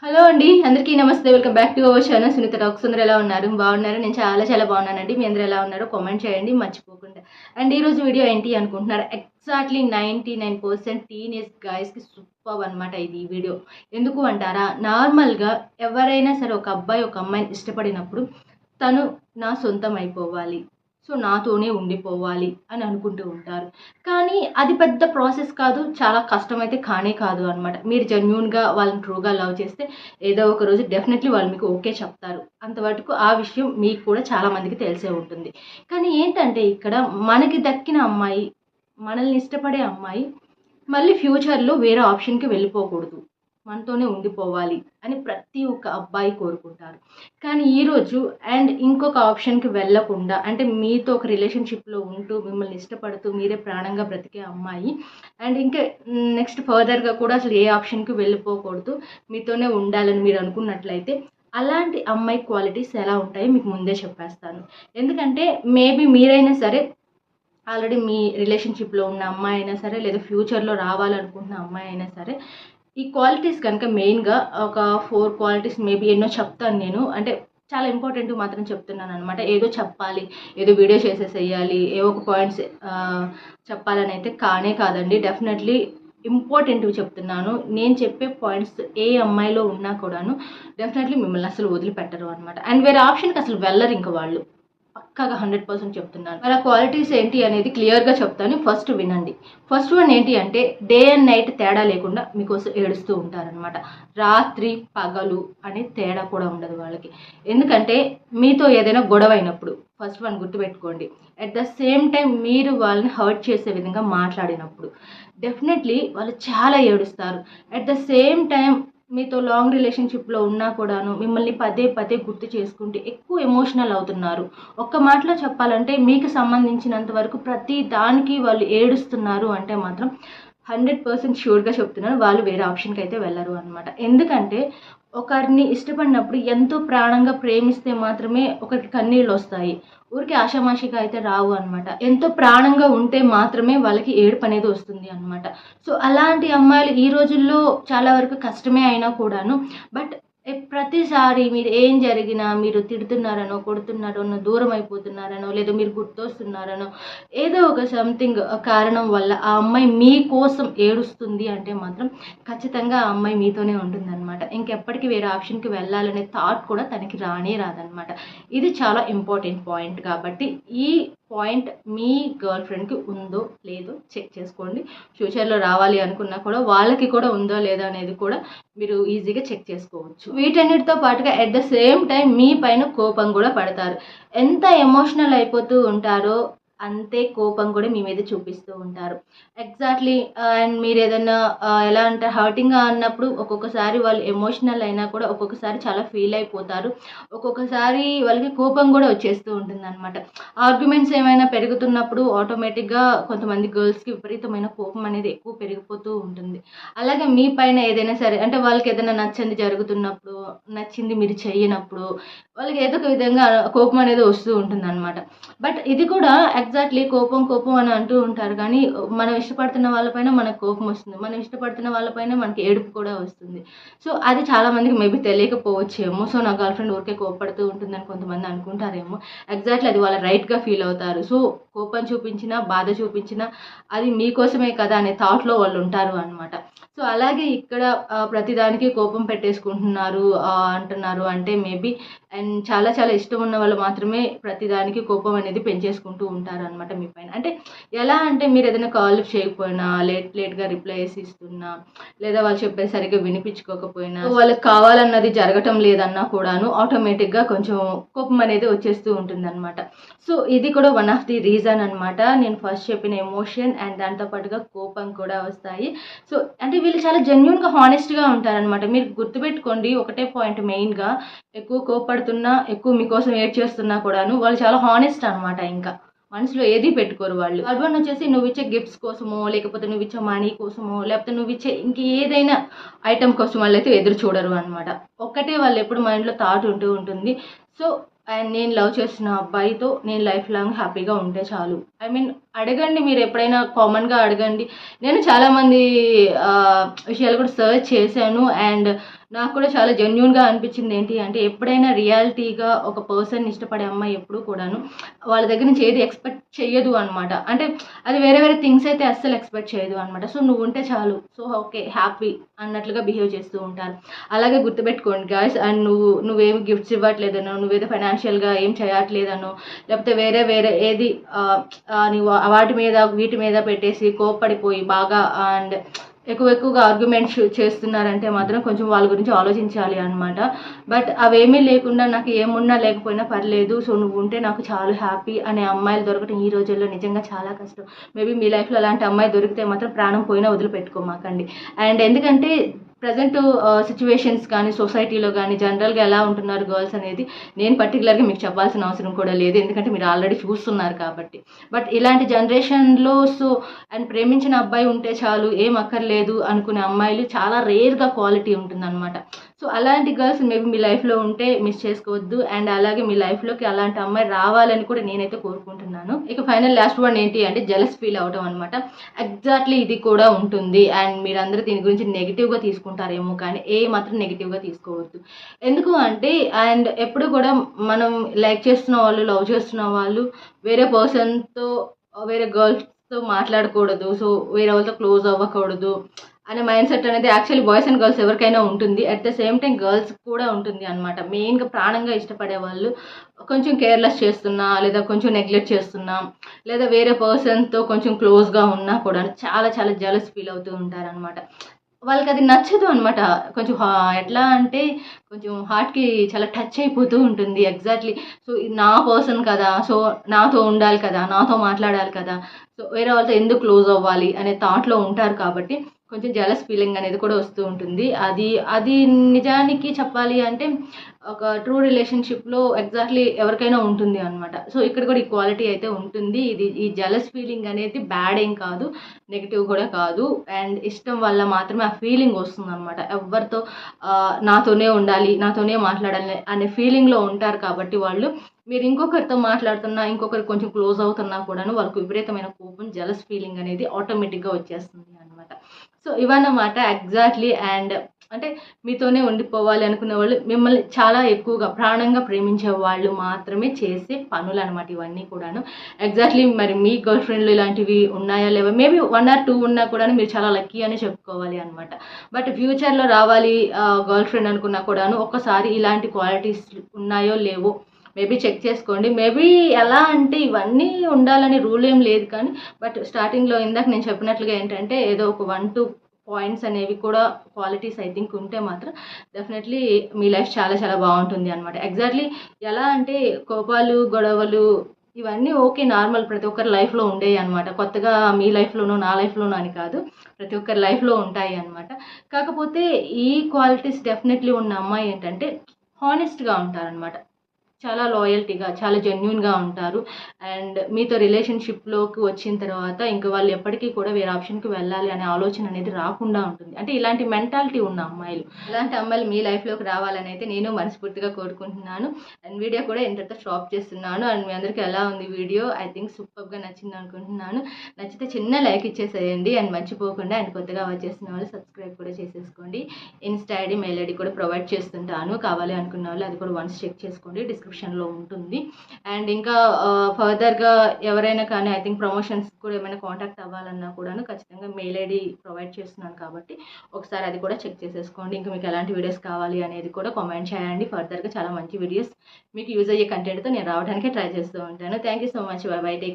Hello అండి, అందరికీ నమస్తే. Welcome back to our channel Sunitha talks. అందరూ ఎలా ఉన్నారు? బాగున్నారు. నేను చాలా బాగున్నానండి. మీ అందరూ ఎలా ఉన్నారో కామెంట్ చేయండి మర్చిపోకుండా. అండ్ ఈరోజు వీడియో ఏంటి అనుకుంటున్నారు? ఎగ్జాక్ట్లీ 99% టీనేజ్ గాయస్కి సూపర్ అనమాట ఇది వీడియో. ఎందుకు అంటారా? నార్మల్గా ఎవరైనా సరే ఒక అబ్బాయి ఒక అమ్మాయిని ఇష్టపడినప్పుడు తను నా సొంతం అయిపోవాలి, సో నాతోనే ఉండిపోవాలి అని అనుకుంటూ ఉంటారు. కానీ అది పెద్ద ప్రాసెస్ కాదు, చాలా కష్టమైతే కానే కాదు అనమాట. మీరు జెన్యూన్గా వాళ్ళని ట్రూగా లవ్ చేస్తే ఏదో ఒక రోజు డెఫినెట్లీ వాళ్ళు మీకు ఓకే చెప్తారు. అంతవరకు ఆ విషయం మీకు కూడా చాలా మందికి తెలిసే ఉంటుంది. కానీ ఏంటంటే ఇక్కడ మనకి దక్కిన అమ్మాయి, మనల్ని ఇష్టపడే అమ్మాయి మళ్ళీ ఫ్యూచర్లో వేరే ఆప్షన్కి వెళ్ళిపోకూడదు, మనతోనే ఉండిపోవాలి అని ప్రతి ఒక్క అబ్బాయి కోరుకుంటారు. కానీ ఈరోజు అండ్ ఇంకొక ఆప్షన్కి వెళ్ళకుండా, అంటే మీతో ఒక రిలేషన్షిప్లో ఉంటూ మిమ్మల్ని ఇష్టపడుతూ మీరే ప్రాణంగా బ్రతికే అమ్మాయి అండ్ ఇంకా నెక్స్ట్ ఫర్దర్గా కూడా అసలు ఏ ఆప్షన్కి వెళ్ళిపోకూడదు, మీతోనే ఉండాలని మీరు అనుకున్నట్లయితే అలాంటి అమ్మాయి క్వాలిటీస్ ఎలా ఉంటాయో మీకు ముందే చెప్పేస్తాను. ఎందుకంటే మేబీ మీరైనా సరే ఆల్రెడీ మీ రిలేషన్షిప్లో ఉన్న అమ్మాయి అయినా సరే, లేదా ఫ్యూచర్లో రావాలనుకుంటున్న అమ్మాయి అయినా సరే, ఈ క్వాలిటీస్ కనుక మెయిన్గా ఒక 4 క్వాలిటీస్ మేబీ ఎన్నో చెప్తాను నేను. అంటే చాలా ఇంపార్టెంట్ మాత్రం చెప్తున్నాను అనమాట. ఏదో చెప్పాలి, ఏదో వీడియో చేసేసేయాలి, ఏవో ఒక పాయింట్స్ చెప్పాలని అయితే కానే కాదండి. డెఫినెట్లీ ఇంపార్టెంట్వి చెప్తున్నాను. నేను చెప్పే పాయింట్స్ ఏ అమ్మాయిలో ఉన్నా కూడాను డెఫినెట్లీ మిమ్మల్ని అసలు వదిలిపెట్టరు అనమాట. అండ్ వేరే ఆప్షన్కి అసలు వెళ్ళరు ఇంక వాళ్ళు. పక్కాగా 100% చెప్తున్నాను. మరి ఆ క్వాలిటీస్ ఏంటి అనేది క్లియర్గా చెప్తాను. ఫస్ట్ వినండి. ఫస్ట్ వన్ ఏంటి అంటే, డే అండ్ నైట్ తేడా లేకుండా మీకోసం ఏడుస్తూ ఉంటారనమాట. రాత్రి పగలు అనే తేడా కూడా ఉండదు వాళ్ళకి. ఎందుకంటే మీతో ఏదైనా గొడవ అయినప్పుడు ఫస్ట్ వన్ గుర్తుపెట్టుకోండి, అట్ ద సేమ్ టైం మీరు వాళ్ళని హర్ట్ చేసే విధంగా మాట్లాడినప్పుడు డెఫినెట్లీ వాళ్ళు చాలా ఏడుస్తారు. అట్ ద సేమ్ టైం మీతో లాంగ్ రిలేషన్షిప్లో ఉన్నా కూడాను మిమ్మల్ని పదే గుర్తు చేసుకుంటే ఎక్కువ ఎమోషనల్ అవుతున్నారు. ఒక్క మాటలో చెప్పాలంటే మీకు సంబంధించినంత వరకు ప్రతి దానికి వాళ్ళు ఏడుస్తున్నారు అంటే మాత్రం 100% ష్యూర్గా చెప్తున్నాను, వాళ్ళు వేరే ఆప్షన్కి అయితే వెళ్ళరు అనమాట. ఎందుకంటే ఒకరిని ఇష్టపడినప్పుడు ఎంతో ప్రాణంగా ప్రేమిస్తే మాత్రమే ఒకరికి కన్నీళ్ళు వస్తాయి. ఊరికి ఆషామాషిగా అయితే రావు అనమాట. ఎంతో ప్రాణంగా ఉంటే మాత్రమే వాళ్ళకి ఏడుపు అనేది వస్తుంది అనమాట. సో అలాంటి అమ్మాయిలు ఈ రోజుల్లో చాలా వరకు కష్టమే అయినా కూడాను, బట్ ప్రతిసారి మీరు ఏం జరిగినా మీరు తిడుతున్నారనో, కొడుతున్నారనో, దూరం అయిపోతున్నారనో, లేదా మీరు గుర్తొస్తున్నారనో, ఏదో ఒక సంథింగ్ కారణం వల్ల ఆ అమ్మాయి మీకోసం ఏడుస్తుంది అంటే మాత్రం ఖచ్చితంగా ఆ అమ్మాయి మీతోనే ఉంటుందన్నమాట. ఇంకెప్పటికీ వేరే ఆప్షన్కి వెళ్ళాలనే థాట్ కూడా తనకి రానే రాదనమాట. ఇది చాలా ఇంపార్టెంట్ పాయింట్. కాబట్టి ఈ పాయింట్ మీ గర్ల్ ఫ్రెండ్కి ఉందో లేదో చెక్ చేసుకోండి. ఫ్యూచర్లో రావాలి అనుకున్నా కూడా వాళ్ళకి కూడా ఉందో లేదో అనేది కూడా మీరు ఈజీగా చెక్ చేసుకోవచ్చు. వీటన్నిటితో పాటుగా అట్ ద సేమ్ టైం మీ పైన కోపం కూడా పడతారు. ఎంత ఎమోషనల్ అయిపోతూ ఉంటారో అంతే కోపం కూడా మీ మీద చూపిస్తూ ఉంటారు. ఎగ్జాక్ట్లీ. అండ్ మీరు ఏదైనా ఎలా అంటే హర్టింగ్గా అన్నప్పుడు ఒక్కొక్కసారి వాళ్ళు ఎమోషనల్ అయినా కూడా ఒక్కొక్కసారి చాలా ఫీల్ అయిపోతారు. ఒక్కొక్కసారి వాళ్ళకి కోపం కూడా వచ్చేస్తూ ఉంటుంది అనమాట. ఆర్గ్యుమెంట్స్ ఏమైనా పెరుగుతున్నప్పుడు ఆటోమేటిక్గా కొంతమంది గర్ల్స్కి విపరీతమైన కోపం అనేది ఎక్కువ పెరిగిపోతూ ఉంటుంది. అలాగే మీ పైన ఏదైనా సరే, అంటే వాళ్ళకి ఏదైనా నచ్చంది జరుగుతున్నప్పుడు, నచ్చింది మీరు చెయ్యనప్పుడు వాళ్ళకి ఏదో ఒక విధంగా కోపం అనేది వస్తూ ఉంటుంది అనమాట. బట్ ఇది కూడా ఎగ్జాక్ట్లీ కోపం అని అంటూ ఉంటారు, కానీ మనం ఇష్టపడుతున్న వాళ్ళపైన మనకు కోపం వస్తుంది, మనం ఇష్టపడుతున్న వాళ్ళపైన మనకి ఏడుపు కూడా వస్తుంది. సో అది చాలామందికి మేబీ తెలియకపోవచ్చేమో. సో నా గర్ల్ ఫ్రెండ్ ఊరికే కోపడుతూ ఉంటుందని కొంతమంది అనుకుంటారేమో. ఎగ్జాక్ట్లీ అది వాళ్ళ రైట్గా ఫీల్ అవుతారు. సో కోపం చూపించినా, బాధ చూపించినా అది మీకోసమే కదా అనే థాట్లో వాళ్ళు ఉంటారు అనమాట. సో అలాగే ఇక్కడ ప్రతిదానికి కోపం పెట్టేసుకుంటున్నారు అంటున్నారు అంటే మేబీ అండ్ చాలా ఇష్టం ఉన్న వాళ్ళు మాత్రమే ప్రతిదానికి కోపం అనేది పెంచేసుకుంటూ ఉంటారు అనమాట మీ పైన. అంటే ఎలా అంటే మీరు ఏదైనా కాల్ చేయకపోయినా, లేట్గా రిప్లై ఇస్తున్నా, లేదా వాళ్ళు చెప్పేది సరిగ్గా వినిపించుకోకపోయినా, వాళ్ళకి కావాలన్నది జరగటం లేదన్నా కూడాను ఆటోమేటిక్గా కొంచెం కోపం అనేది వచ్చేస్తూ ఉంటుంది అనమాట. సో ఇది కూడా వన్ ఆఫ్ ది రీజన్ అనమాట. నేను ఫస్ట్ చెప్పిన ఎమోషన్ అండ్ దాంతోపాటుగా కోపం కూడా వస్తాయి. సో అంటే వీళ్ళు చాలా జెన్యూన్గా హానెస్ట్గా ఉంటారనమాట. మీరు గుర్తుపెట్టుకోండి ఒకటే పాయింట్ మెయిన్గా, ఎక్కువ కోపడుతున్నా, ఎక్కువ మీకోసం ఏడ్ చేస్తున్నా కూడాను వాళ్ళు చాలా హానెస్ట్ అనమాట. ఇంకా మనసులో ఏది పెట్టుకోరు వాళ్ళు. థర్డ్ వన్ వచ్చేసి నువ్వు ఇచ్చే గిఫ్ట్స్ కోసమో, లేకపోతే నువ్వు ఇచ్చే మనీ కోసమో, లేకపోతే నువ్వు ఇచ్చే ఇంకేదైనా ఐటమ్ కోసం వాళ్ళైతే ఎదురు చూడరు అనమాట. ఒక్కటే వాళ్ళు ఎప్పుడు మైండ్లో థాట్ ఉంటూ ఉంటుంది. సో అండ్ నేను లవ్ చేసిన అబ్బాయితో నేను లైఫ్ లాంగ్ హ్యాపీగా ఉంటే చాలు. ఐ మీన్ అడగండి, మీరు ఎప్పుడైనా కామన్గా అడగండి. నేను చాలామంది విషయాలు కూడా సర్చ్ చేశాను. అండ్ నాకు కూడా చాలా జెన్యూన్గా అనిపించింది. ఏంటి అంటే ఎప్పుడైనా రియాలిటీగా ఒక పర్సన్ ఇష్టపడే అమ్మాయి ఎప్పుడు కూడాను వాళ్ళ దగ్గర నుంచి ఏది ఎక్స్పెక్ట్ చెయ్యదు అనమాట. అంటే అది వేరే వేరే థింగ్స్ అయితే అస్సలు ఎక్స్పెక్ట్ చేయదు అనమాట. సో నువ్వు ఉంటే చాలు, సో ఓకే హ్యాపీ అన్నట్లుగా బిహేవ్ చేస్తూ ఉంటారు. అలాగే గుర్తుపెట్టుకోండి గాయ్స్. అండ్ నువ్వేమి గిఫ్ట్స్ ఇవ్వట్లేదనో, నువ్వేదో ఫైనాన్షియల్గా ఏం చేయట్లేదనో, లేకపోతే వేరే వేరే ఏది నువ్వు వాటి మీద వీటి మీద పెట్టేసి కోప్పడిపోయి బాగా అండ్ ఎక్కువగా ఆర్గ్యుమెంట్స్ చేస్తున్నారంటే మాత్రం కొంచెం వాళ్ళ గురించి ఆలోచించాలి అనమాట. బట్ అవేమీ లేకుండా నాకు ఏమున్నా లేకపోయినా పర్లేదు, సో నువ్వు ఉంటే నాకు చాలా హ్యాపీ అనే అమ్మాయిలు దొరకటం ఈ రోజుల్లో నిజంగా చాలా కష్టం. మేబీ మీ లైఫ్లో అలాంటి అమ్మాయి దొరికితే మాత్రం ప్రాణం పోయినా వదిలిపెట్టుకోమాకండి. అండ్ ఎందుకంటే ప్రజెంట్ సిచ్యువేషన్స్ కానీ సొసైటీలో కానీ జనరల్గా ఎలా ఉంటున్నారు గర్ల్స్ అనేది నేను పర్టికులర్గా మీకు చెప్పాల్సిన అవసరం కూడా లేదు, ఎందుకంటే మీరు ఆల్రెడీ చూస్తున్నారు కాబట్టి. బట్ ఇలాంటి జనరేషన్లో సో అండ్ ప్రేమించిన అబ్బాయి ఉంటే చాలు ఏం అక్కర్లేదు అనుకునే అమ్మాయిలు చాలా రేర్గా క్వాలిటీ ఉంటుందన్నమాట. సో అలాంటి గర్ల్స్ మేబీ మీ లైఫ్లో ఉంటే మిస్ చేసుకోవద్దు. అండ్ అలాగే మీ లైఫ్లోకి అలాంటి అమ్మాయి రావాలని కూడా నేనైతే కోరుకుంటున్నాను. ఇక ఫైనల్ లాస్ట్ వన్ ఏంటి అంటే జెలస్ ఫీల్ అవడం అనమాట. ఎగ్జాక్ట్లీ ఇది కూడా ఉంటుంది. అండ్ మీరందరూ దీని గురించి నెగిటివ్గా తీసుకుంటారేమో కానీ ఏ మాత్రం నెగిటివ్గా తీసుకోవద్దు. ఎందుకు అంటే అండ్ ఎప్పుడు కూడా మనం లైక్ చేస్తున్న వాళ్ళు, లవ్ చేస్తున్న వాళ్ళు వేరే పర్సన్తో వేరే గర్ల్స్తో మాట్లాడకూడదు, సో వేరే వాళ్ళతో క్లోజ్ అవ్వకూడదు అనే మైండ్ సెట్ అనేది యాక్చువల్లీ బాయ్స్ అండ్ గర్ల్స్ ఎవరికైనా ఉంటుంది. At the same time girls కూడా ఉంటుంది అనమాట. మెయిన్గా ప్రాణంగా ఇష్టపడే వాళ్ళు కొంచెం కేర్లెస్ చేస్తున్నా, లేదా కొంచెం నెగ్లెక్ట్ చేస్తున్నా, లేదా వేరే పర్సన్తో కొంచెం క్లోజ్గా ఉన్నా కూడా చాలా చాలా జెలస్ ఫీల్ అవుతూ ఉంటారనమాట. వాళ్ళకి అది నచ్చదు అనమాట. కొంచెం ఎట్లా అంటే కొంచెం హార్ట్కి చాలా టచ్ అయిపోతూ ఉంటుంది. ఎగ్జాక్ట్లీ సో ఇది నా పర్సన్ కదా, సో నాతో ఉండాలి కదా, నాతో మాట్లాడాలి కదా, సో వేరే వాళ్ళతో ఎందుకు క్లోజ్ అవ్వాలి అనే థాట్లో ఉంటారు కాబట్టి కొంచెం జెలస్ ఫీలింగ్ అనేది కూడా వస్తూ ఉంటుంది. అది అది నిజానికి చెప్పాలి అంటే ఒక ట్రూ రిలేషన్షిప్లో ఎగ్జాక్ట్లీ ఎవరికైనా ఉంటుంది అనమాట. సో ఇక్కడ కూడా ఈక్వాలిటీ అయితే ఉంటుంది. ఈ జెలస్ ఫీలింగ్ అనేది బ్యాడ్ ఏం కాదు, నెగిటివ్ కూడా కాదు. అండ్ ఇష్టం వల్ల మాత్రమే ఆ ఫీలింగ్ వస్తుంది అనమాట. ఎవరితో నాతోనే ఉండాలి, నాతోనే మాట్లాడాలి అనే ఫీలింగ్లో ఉంటారు కాబట్టి వాళ్ళు మీరు ఇంకొకరితో మాట్లాడుతున్నా, ఇంకొకరికి కొంచెం క్లోజ్ అవుతున్నా కూడాను వాళ్ళకు విపరీతమైన కోపం, జెలస్ ఫీలింగ్ అనేది ఆటోమేటిక్గా వచ్చేస్తుంది అనమాట. సో ఇవన్నమాట ఎగ్జాక్ట్లీ. అండ్ అంటే మీతోనే ఉండిపోవాలి అనుకునే వాళ్ళు, మిమ్మల్ని చాలా ఎక్కువగా ప్రాణంగా ప్రేమించే వాళ్ళు మాత్రమే చేసే పనులు అనమాట ఇవన్నీ కూడాను. ఎగ్జాక్ట్లీ మరి మీ గర్ల్ ఫ్రెండ్లు ఇలాంటివి ఉన్నాయా లేవా, మేబీ 1 or 2 ఉన్నా కూడా మీరు చాలా లక్కీ అని చెప్పుకోవాలి అనమాట. బట్ ఫ్యూచర్లో రావాలి గర్ల్ ఫ్రెండ్ అనుకున్నా కూడాను ఒక్కసారి ఇలాంటి క్వాలిటీస్ ఉన్నాయో లేవో మేబీ చెక్ చేసుకోండి. మేబీ ఎలా అంటే ఇవన్నీ ఉండాలని రూల్ ఏం లేదు కానీ బట్ స్టార్టింగ్లో ఇందాక నేను చెప్పినట్లుగా ఏంటంటే ఏదో ఒక 1-2 పాయింట్స్ అనేవి కూడా క్వాలిటీస్ ఐ థింక్ ఉంటే మాత్రం డెఫినెట్లీ మీ లైఫ్ చాలా చాలా బాగుంటుంది అనమాట. ఎగ్జాక్ట్లీ ఎలా అంటే కోపాలు, గొడవలు ఇవన్నీ ఓకే, నార్మల్, ప్రతి ఒక్కరి లైఫ్లో ఉండేవి అనమాట. కొత్తగా మీ లైఫ్లోనో నా లైఫ్లోనో అని కాదు, ప్రతి ఒక్కరి లైఫ్లో ఉంటాయి అనమాట. కాకపోతే ఈ క్వాలిటీస్ డెఫినెట్లీ ఉన్న అమ్మాయి ఏంటంటే హానెస్ట్గా ఉంటారనమాట. చాలా లాయల్టీగా, చాలా జెన్యూన్గా ఉంటారు. అండ్ మీతో రిలేషన్షిప్లోకి వచ్చిన తర్వాత ఇంకా వాళ్ళు ఎప్పటికీ కూడా వేరే ఆప్షన్కి వెళ్ళాలి అనే ఆలోచన అనేది రాకుండా ఉంటుంది. అంటే ఇలాంటి మెంటాలిటీ ఉన్న అమ్మాయిలు, ఇలాంటి అమ్మాయిలు మీ లైఫ్లోకి రావాలని అయితే నేను మనస్ఫూర్తిగా కోరుకుంటున్నాను. అండ్ వీడియో కూడా ఇంతటితో స్టాప్ చేస్తున్నాను. అండ్ మీ అందరికీ ఎలా ఉంది వీడియో, ఐ థింక్ సూపర్గా నచ్చింది అనుకుంటున్నాను. నచ్చితే చిన్న లైక్ ఇచ్చేసేయండి. అండ్ మర్చిపోకుండా అండ్ కొత్తగా వచ్చేసిన వాళ్ళు సబ్స్క్రైబ్ కూడా చేసేసుకోండి. ఇన్స్టా ఐడి, మెయిల్ ఐడి కూడా ప్రొవైడ్ చేస్తుంటాను, కావాలి అనుకున్న వాళ్ళు అది కూడా వన్స్ చెక్ చేసుకోండి, డిస్క్రిప్షన్లో ఉంటుంది. అండ్ ఇంకా ఫర్దర్గా ఎవరైనా కానీ ఐ థింక్ ప్రమోషన్స్ కూడా ఏమైనా కాంటాక్ట్ అవ్వాలన్నా కూడాను ఖచ్చితంగా మెయిల్ ఐడి ప్రొవైడ్ చేస్తున్నాను కాబట్టి ఒకసారి అది కూడా చెక్ చేసేసుకోండి. ఇంకా మీకు ఎలాంటి వీడియోస్ కావాలి అనేది కూడా కామెంట్ చేయండి. ఫర్దర్గా చాలా మంచి వీడియోస్ మీకు యూజ్ అయ్యే కంటెంట్తో నేను రావడానికి ట్రై చేస్తూ ఉంటాను. Thank you so much. By by. Take